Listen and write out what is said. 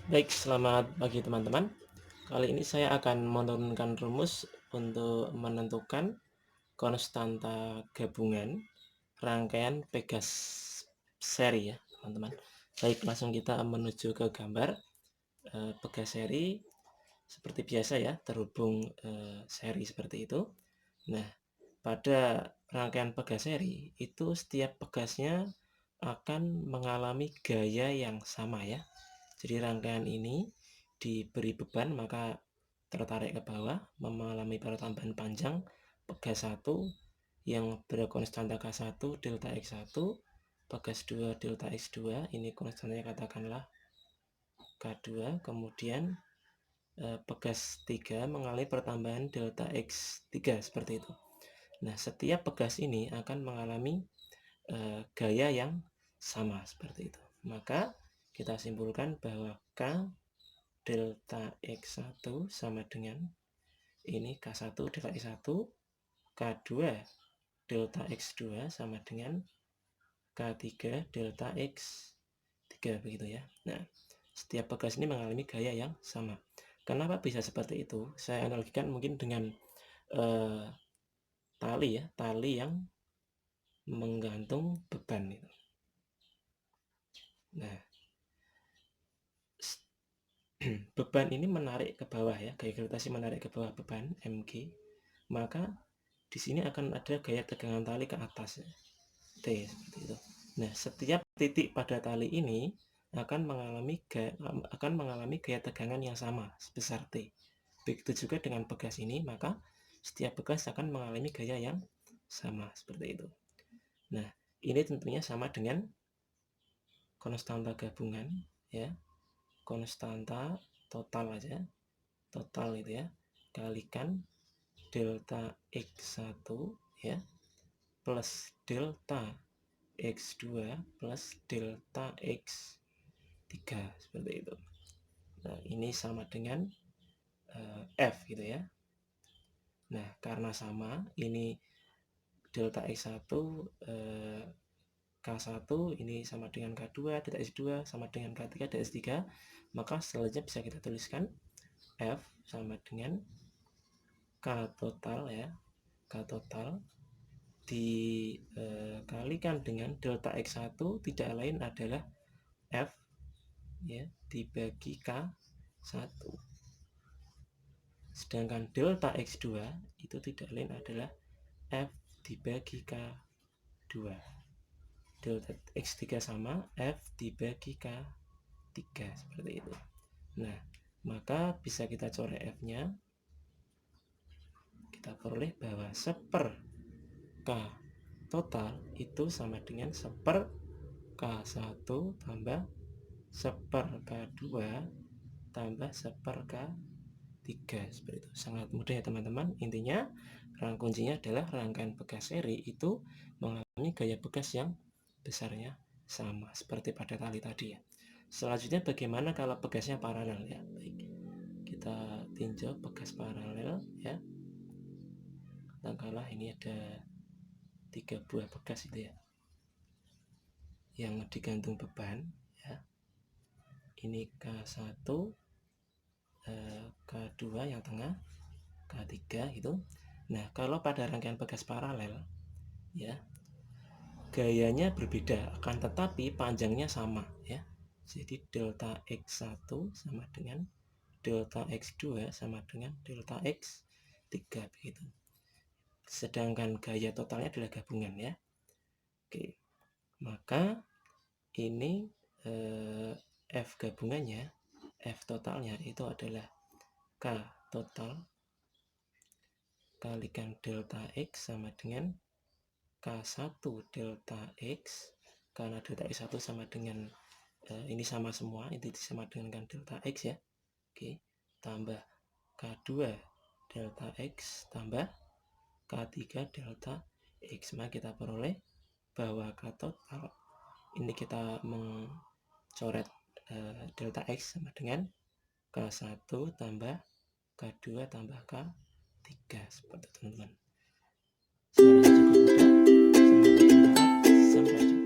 Baik, selamat pagi teman-teman. Kali ini saya akan menurunkan rumus untuk menentukan konstanta gabungan rangkaian Pegas seri ya, teman-teman. Baik, langsung kita menuju ke gambar Pegas seri seperti biasa ya, terhubung seri seperti itu. Nah, pada rangkaian Pegas seri itu setiap pegasnya akan mengalami gaya yang sama ya. Jadi rangkaian ini diberi beban maka tertarik ke bawah mengalami pertambahan panjang pegas 1 yang berkonstanta K1 delta X1, pegas 2 delta X2, ini konstantanya katakanlah K2, kemudian pegas 3 mengalami pertambahan delta X3 seperti itu. Nah, setiap pegas ini akan mengalami gaya yang sama seperti itu. Maka kita simpulkan bahwa K delta X1 sama dengan ini K1 delta X1, K2 delta X2 sama dengan K3 delta X3 begitu ya. Nah, setiap pegas ini mengalami gaya yang sama. Kenapa bisa seperti itu? Saya analogikan mungkin dengan tali ya, tali yang menggantung beban itu. Nah, beban ini menarik ke bawah ya, gaya gravitasi menarik ke bawah beban mg, maka di sini akan ada gaya tegangan tali ke atas ya, T seperti itu. Nah, setiap titik pada tali ini akan mengalami gaya tegangan yang sama sebesar T. Begitu juga dengan pegas ini, maka setiap pegas akan mengalami gaya yang sama seperti itu. Nah, ini tentunya sama dengan konstanta gabungan ya, konstanta total aja, total itu ya, kalikan delta X1 ya plus delta X2 plus delta X3 seperti itu. Nah, ini sama dengan F gitu ya. Nah, karena sama, ini delta X1 K1 ini sama dengan K2, delta X2 sama dengan K3, delta X3, maka selanjutnya bisa kita tuliskan F sama dengan K total ya, K total dikalikan dengan delta X1 tidak lain adalah F ya dibagi K1. Sedangkan delta X2 itu tidak lain adalah F dibagi K2. Delta X3 sama F dibagi K3 seperti itu. Nah, maka bisa kita coret F-nya. Kita peroleh bahwa seper K total itu sama dengan seper K1 tambah seper K2 tambah seper K3 seperti itu. Sangat mudah ya teman-teman. Intinya kuncinya adalah rangkaian pegas seri itu mengalami gaya pegas yang besarnya sama seperti pada tali tadi ya. Selanjutnya bagaimana kalau pegasnya paralel ya? Baik. Kita tinjau pegas paralel ya. Katakanlah ini ada 3 buah pegas itu ya, yang digantung beban ya. Ini K1, K2 yang tengah, K3 gitu. Nah, kalau pada rangkaian pegas paralel ya, gayanya berbeda akan tetapi panjangnya sama ya. Jadi delta X1 sama dengan delta X2 sama dengan delta X3 begitu. Sedangkan gaya totalnya adalah gabungan ya. Oke. Maka ini F gabungannya, F totalnya itu adalah K total kalikan delta X sama dengan K1 delta X, karena delta X1 sama dengan ini sama semua, itu sama dengan delta X ya. Oke, tambah K2 delta X tambah K3 delta X. Maka kita peroleh bahwa K total ini kita mencoret delta X sama dengan K1 tambah K2 tambah K3 seperti itu teman-teman. Semoga cukup mudah. Sampai jumpa.